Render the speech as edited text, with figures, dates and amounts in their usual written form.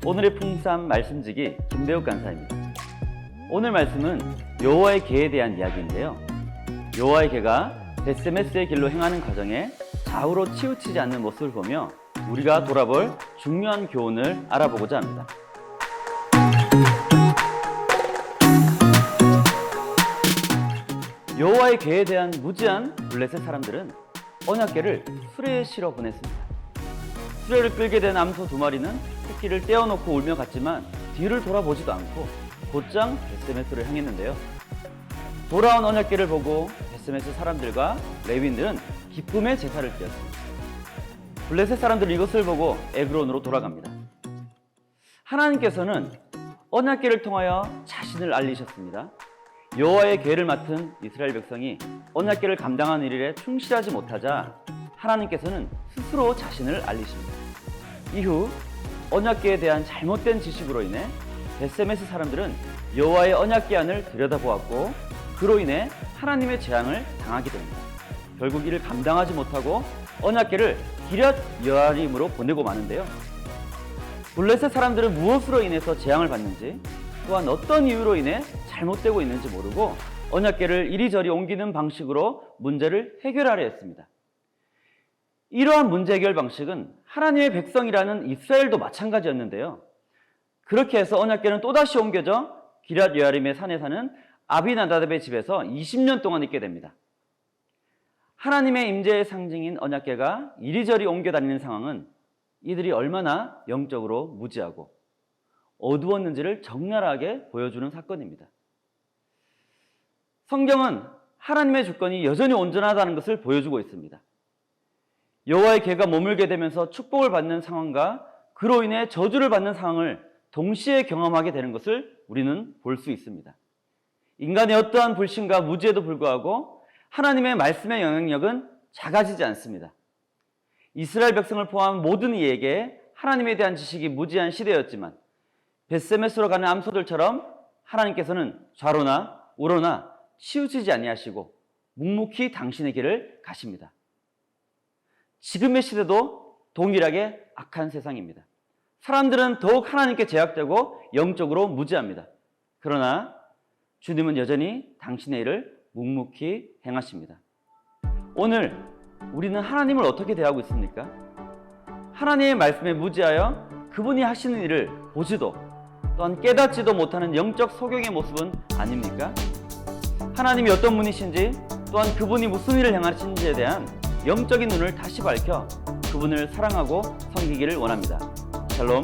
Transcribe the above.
오늘의 풍삼 말씀지기 김대욱 간사입니다. 오늘 말씀은 여호와의 계에 대한 이야기인데요. 여호와의 계가 벳세메스의 길로 행하는 과정에 좌우로 치우치지 않는 모습을 보며 우리가 돌아볼 중요한 교훈을 알아보고자 합니다. 여호와의 계에 대한 무지한 블레셋 사람들은 언약궤를 수레에 실어 보냈습니다. 수레를 끌게 된 암소 2마리는 새끼를 떼어놓고 울며 갔지만 뒤를 돌아보지도 않고 곧장 벳세메스를 향했는데요. 돌아온 언약궤를 보고 벳세메스 사람들과 레위인들은 기쁨의 제사를 드렸습니다. 블레셋 사람들은 이것을 보고 에그론으로 돌아갑니다. 하나님께서는 언약궤를 통하여 자신을 알리셨습니다. 여호와의 궤를 맡은 이스라엘 백성이 언약궤를 감당하는 일에 충실하지 못하자 하나님께서는 스스로 자신을 알리십니다. 이후 언약궤에 대한 잘못된 지식으로 인해 벳세메스 사람들은 여호와의 언약궤 안을 들여다보았고 그로 인해 하나님의 재앙을 당하게 됩니다. 결국 이를 감당하지 못하고 언약궤를 기럇 여아림으로 보내고 마는데요. 블레셋 사람들은 무엇으로 인해서 재앙을 받는지 또한 어떤 이유로 인해 잘못되고 있는지 모르고 언약궤를 이리저리 옮기는 방식으로 문제를 해결하려 했습니다. 이러한 문제 해결 방식은 하나님의 백성이라는 이스라엘도 마찬가지였는데요. 그렇게 해서 언약궤는 또다시 옮겨져 기럇 여아림의 산에 사는 아비나다답의 집에서 20년 동안 있게 됩니다. 하나님의 임재의 상징인 언약궤가 이리저리 옮겨 다니는 상황은 이들이 얼마나 영적으로 무지하고 어두웠는지를 적나라하게 보여주는 사건입니다. 성경은 하나님의 주권이 여전히 온전하다는 것을 보여주고 있습니다. 여호와의 궤가 머물게 되면서 축복을 받는 상황과 그로 인해 저주를 받는 상황을 동시에 경험하게 되는 것을 우리는 볼 수 있습니다. 인간의 어떠한 불신과 무지에도 불구하고 하나님의 말씀의 영향력은 작아지지 않습니다. 이스라엘 백성을 포함한 모든 이에게 하나님에 대한 지식이 무지한 시대였지만 벳세메스로 가는 암소들처럼 하나님께서는 좌로나 우로나 치우치지 아니하시고 묵묵히 당신의 길을 가십니다. 지금의 시대도 동일하게 악한 세상입니다. 사람들은 더욱 하나님께 제약되고 영적으로 무지합니다. 그러나 주님은 여전히 당신의 일을 묵묵히 행하십니다. 오늘 우리는 하나님을 어떻게 대하고 있습니까? 하나님의 말씀에 무지하여 그분이 하시는 일을 보지도 또한 깨닫지도 못하는 영적 소경의 모습은 아닙니까? 하나님이 어떤 분이신지 또한 그분이 무슨 일을 행하시는지에 대한 영적인 눈을 다시 밝혀 그분을 사랑하고 섬기기를 원합니다. 샬롬.